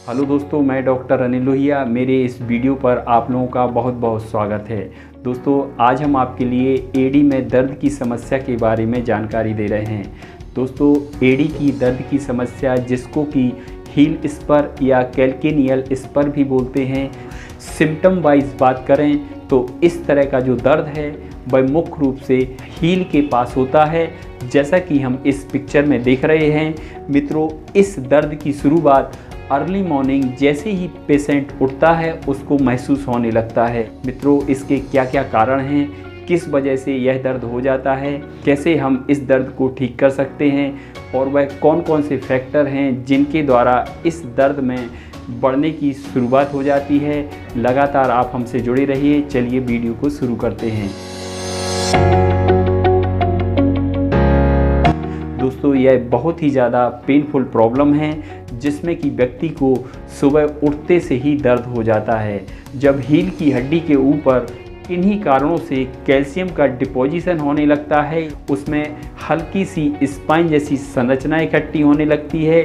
Hello दोस्तों, मैं doctor Anil Lohia. मेरे इस वीडियो पर आप लोगों का बहुत बहुत स्वागत है। दोस्तों, आज हम आपके लिए एडी में दर्द की समस्या के बारे में जानकारी दे रहे हैं। दोस्तों, एडी की दर्द की समस्या, जिसको कि हील स्पर या कैल्केनियल स्पर भी बोलते हैं, सिम्टम वाइज बात करें तो इस तरह का जो दर्द है वह मुख्य रूप से हील के पास होता है, जैसा कि हम इस पिक्चर में देख रहे हैं। मित्रों, इस दर्द की शुरुआत अर्ली मॉर्निंग जैसे ही पेशेंट उठता है उसको महसूस होने लगता है। मित्रों, इसके क्या क्या कारण हैं, किस वजह से यह दर्द हो जाता है, कैसे हम इस दर्द को ठीक कर सकते हैं और वह कौन कौन से फैक्टर हैं जिनके द्वारा इस दर्द में बढ़ने की शुरुआत हो जाती है। लगातार आप हमसे जुड़े रहिए। चलिए वीडियो को शुरू करते हैं। दोस्तों, यह बहुत ही ज़्यादा पेनफुल प्रॉब्लम है, जिसमें कि व्यक्ति को सुबह उठते से ही दर्द हो जाता है। जब हील की हड्डी के ऊपर इन्हीं कारणों से कैल्शियम का डिपोजिशन होने लगता है, उसमें हल्की सी स्पाइन जैसी संरचना इकट्ठी होने लगती है।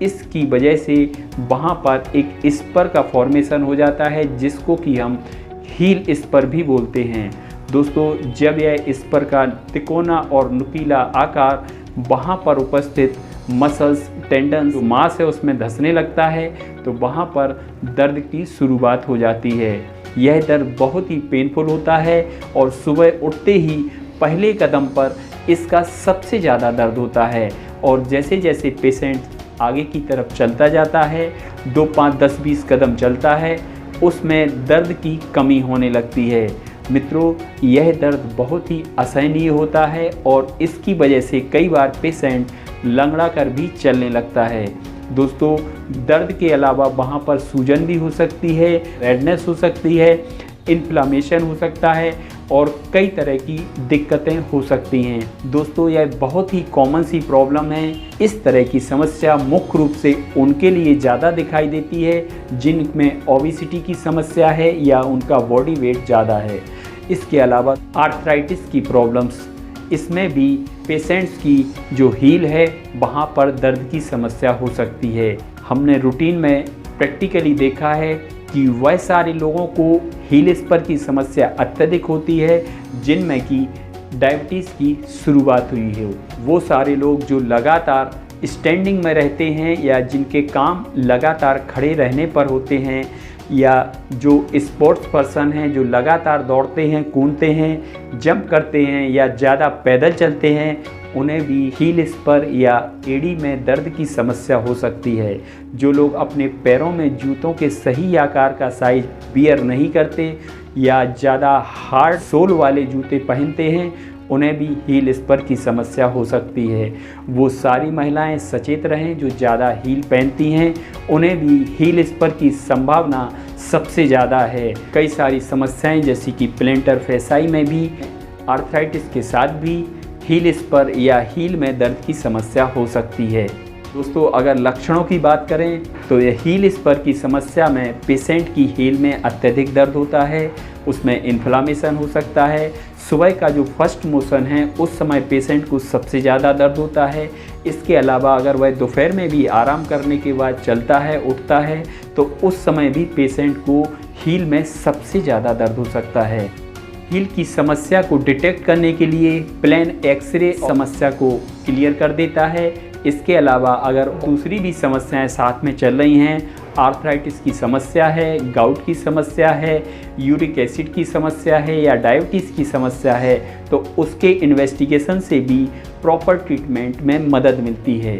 इसकी वजह से वहाँ पर एक स्पर का फॉर्मेशन हो जाता है, जिसको कि हम हील स्पर भी बोलते हैं। दोस्तों, जब यह स्पर का तिकोना और नुकीला आकार वहाँ पर उपस्थित मसल्स, टेंडन, जो मांस है उसमें धंसने लगता है, तो वहाँ पर दर्द की शुरुआत हो जाती है। यह दर्द बहुत ही पेनफुल होता है और सुबह उठते ही पहले कदम पर इसका सबसे ज़्यादा दर्द होता है। और जैसे जैसे पेशेंट आगे की तरफ चलता जाता है, 2, 5, 10, 20 कदम चलता है, उसमें दर्द की कमी होने लगती है। मित्रों, यह दर्द बहुत ही असहनीय होता है और इसकी वजह से कई बार पेशेंट लंगड़ा कर भी चलने लगता है। दोस्तों, दर्द के अलावा वहाँ पर सूजन भी हो सकती है, रेडनेस हो सकती है, इन्फ्लामेशन हो सकता है और कई तरह की दिक्कतें हो सकती हैं। दोस्तों, यह बहुत ही कॉमन सी प्रॉब्लम है। इस तरह की समस्या मुख्य रूप से उनके लिए ज़्यादा दिखाई देती है जिनमें ओबेसिटी की समस्या है या उनका बॉडी वेट ज़्यादा है। इसके अलावा आर्थराइटिस की प्रॉब्लम्स, इसमें भी पेशेंट्स की जो हील है वहाँ पर दर्द की समस्या हो सकती है। हमने रूटीन में प्रैक्टिकली देखा है कि वह सारे लोगों को हील स्पर की समस्या अत्यधिक होती है जिनमें कि डायबिटीज़ की शुरुआत हुई है। वो सारे लोग जो लगातार स्टैंडिंग में रहते हैं या जिनके काम लगातार खड़े रहने पर होते हैं, या जो स्पोर्ट्स पर्सन हैं जो लगातार दौड़ते हैं, कूदते हैं, जंप करते हैं या ज़्यादा पैदल चलते हैं, उन्हें भी हील स्पर या एडी में दर्द की समस्या हो सकती है। जो लोग अपने पैरों में जूतों के सही आकार का साइज वियर नहीं करते या ज़्यादा हार्ड सोल वाले जूते पहनते हैं, उन्हें भी हील स्पर की समस्या हो सकती है। वो सारी महिलाएं सचेत रहें जो ज़्यादा हील पहनती हैं, उन्हें भी हील स्पर की संभावना सबसे ज़्यादा है। कई सारी समस्याएं जैसे कि प्लेंटर फैसाई में भी, आर्थराइटिस के साथ भी हील स्पर या हील में दर्द की समस्या हो सकती है। दोस्तों, अगर लक्षणों की बात करें तो यह हील स्पर की समस्या में पेशेंट की हील में अत्यधिक दर्द होता है, उसमें इन्फ्लामेशन हो सकता है। सुबह का जो फर्स्ट मोशन है उस समय पेशेंट को सबसे ज़्यादा दर्द होता है। इसके अलावा अगर वह दोपहर में भी आराम करने के बाद चलता है, उठता है, तो उस समय भी पेशेंट को हील में सबसे ज़्यादा दर्द हो सकता है। हील की समस्या को डिटेक्ट करने के लिए प्लेन एक्सरे समस्या को क्लियर कर देता है। इसके अलावा अगर दूसरी भी समस्याएं साथ में चल रही हैं, आर्थराइटिस की समस्या है, गाउट की समस्या है, यूरिक एसिड की समस्या है या डायबिटीज़ की समस्या है, तो उसके इन्वेस्टिगेशन से भी प्रॉपर ट्रीटमेंट में मदद मिलती है।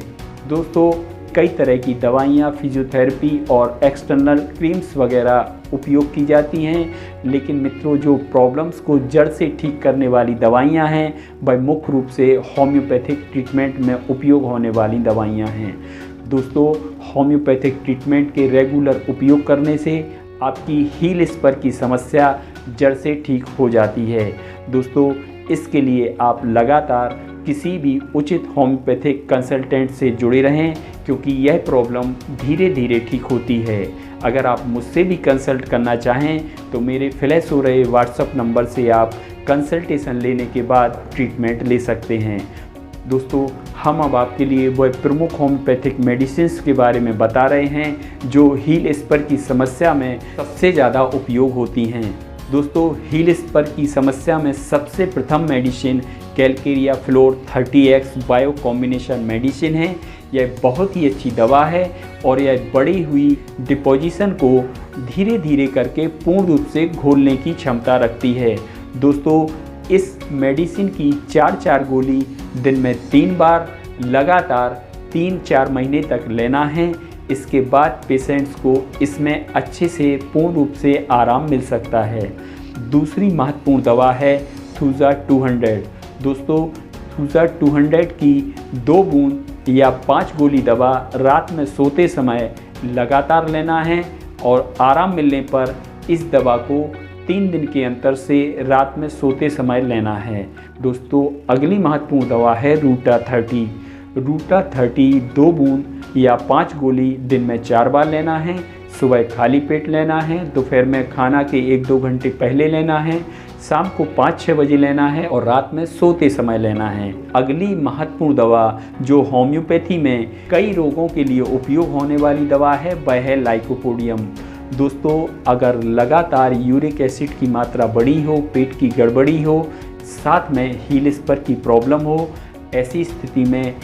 दोस्तों, कई तरह की दवाइयाँ, फिजियोथेरेपी और एक्सटर्नल क्रीम्स वगैरह उपयोग की जाती हैं, लेकिन मित्रों, जो प्रॉब्लम्स को जड़ से ठीक करने वाली दवाइयाँ हैं वह मुख्य रूप से होम्योपैथिक ट्रीटमेंट में उपयोग होने वाली दवाइयाँ हैं। दोस्तों, होम्योपैथिक ट्रीटमेंट के रेगुलर उपयोग करने से आपकी हील स्पर की समस्या जड़ से ठीक हो जाती है। दोस्तों, इसके लिए आप लगातार किसी भी उचित होम्योपैथिक कंसल्टेंट से जुड़े रहें, क्योंकि यह प्रॉब्लम धीरे धीरे ठीक होती है। अगर आप मुझसे भी कंसल्ट करना चाहें तो मेरे फ्लैश हो रहे व्हाट्सएप नंबर से आप कंसल्टेशन लेने के बाद ट्रीटमेंट ले सकते हैं। दोस्तों, हम अब आपके लिए वह प्रमुख होम्योपैथिक मेडिसिन्स के बारे में बता रहे हैं जो हील स्पर की समस्या में सबसे ज़्यादा उपयोग होती हैं। दोस्तों, हील स्पर की समस्या में सबसे प्रथम medicine Calcarea floor 30X bio combination medicine है। यह बहुत ही अच्छी दवा है और यह बढ़ी हुई डिपोजिशन को धीरे धीरे करके पूर्ण रूप से घोलने की क्षमता रखती है। दोस्तों, इस मेडिसिन की 4 गोली दिन में 3 बार लगातार 3-4 महीने तक लेना है। इसके बाद पेशेंट्स को इसमें अच्छे से पूर्ण रूप से आराम मिल सकता है। दूसरी महत्वपूर्ण दवा है थूजा 200। दोस्तों, थूजा 200 की 2 बूंद या 5 गोली दवा रात में सोते समय लगातार लेना है और आराम मिलने पर इस दवा को 3 दिन के अंतर से रात में सोते समय लेना है। दोस्तों, अगली महत्वपूर्ण दवा है रूटा 30। रूटा 30 2 बूंद या 5 गोली दिन में 4 बार लेना है। सुबह खाली पेट लेना है, दोपहर में खाना के 1-2 घंटे पहले लेना है, शाम को 5-6 बजे लेना है और रात में सोते समय लेना है। अगली महत्वपूर्ण दवा जो होम्योपैथी में कई रोगों के लिए उपयोग होने वाली दवा है वह है लाइकोपोडियम। दोस्तों, अगर लगातार यूरिक एसिड की मात्रा बढ़ी हो, पेट की गड़बड़ी हो, साथ में हील स्पर की प्रॉब्लम हो, ऐसी स्थिति में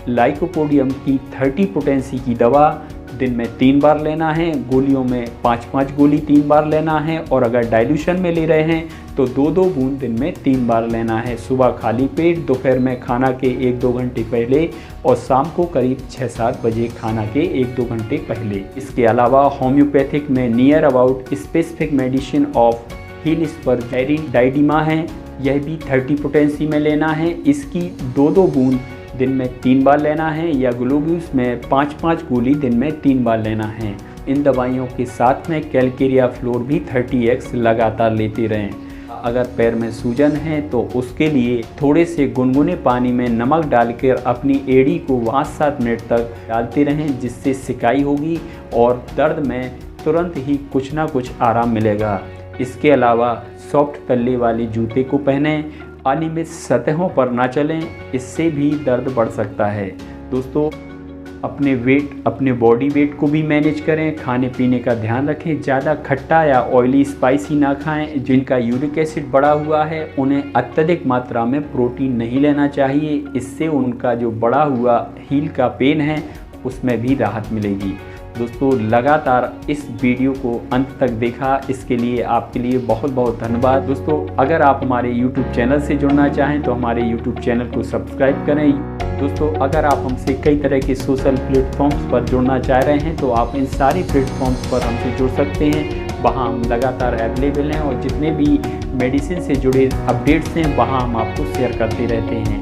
लाइकोपोडियम की 30 पोटेंसी की दवा दिन में 3 बार लेना है। गोलियों में 5-5 गोली 3 बार लेना है और अगर डाइल्यूशन में ले रहे हैं तो 2-2 बूंद दिन में 3 बार लेना है। सुबह खाली पेट, दोपहर में खाना के 1-2 घंटे पहले और शाम को करीब 6-7 बजे खाना के 1-2 घंटे पहले। इसके अलावा होम्योपैथिक में near about specific medicine of heel spur डाइडिमा है। यह भी 30 पोटेंसी में लेना है। इसकी 2-2 बूंद दिन में 3 बार लेना है या ग्लोब्यूल्स में 5-5 गोली दिन में 3 बार लेना है। इन दवाइयों के साथ में कैलकेरिया फ्लोर भी 30X लगातार लेते रहें। अगर पैर में सूजन है तो उसके लिए थोड़े से गुनगुने पानी में नमक डालकर अपनी एड़ी को 5-7 मिनट तक डालते रहें, जिससे सिकाई होगी और दर्द में तुरंत ही कुछ ना कुछ आराम मिलेगा। इसके अलावा सॉफ्ट तल्ले वाले जूते को पहनें, अनियमित सतहों पर ना चलें, इससे भी दर्द बढ़ सकता है। दोस्तों, अपने बॉडी वेट को भी मैनेज करें, खाने पीने का ध्यान रखें, ज़्यादा खट्टा या ऑयली स्पाइसी ना खाएं। जिनका यूरिक एसिड बढ़ा हुआ है उन्हें अत्यधिक मात्रा में प्रोटीन नहीं लेना चाहिए, इससे उनका जो बढ़ा हुआ हील का पेन है उसमें भी राहत मिलेगी। दोस्तों, लगातार इस वीडियो को अंत तक देखा, इसके लिए आपके लिए बहुत बहुत धन्यवाद। दोस्तों, अगर आप हमारे YouTube चैनल से जुड़ना चाहें तो हमारे YouTube चैनल को सब्सक्राइब करें। दोस्तों, अगर आप हमसे कई तरह के सोशल प्लेटफॉर्म्स पर जुड़ना चाह रहे हैं तो आप इन सारे प्लेटफॉर्म्स पर हमसे जुड़ सकते हैं। वहाँ हम लगातार अवेलेबल हैं और जितने भी मेडिसिन से जुड़े अपडेट्स हैं वहाँ हम आपको शेयर करते रहते हैं।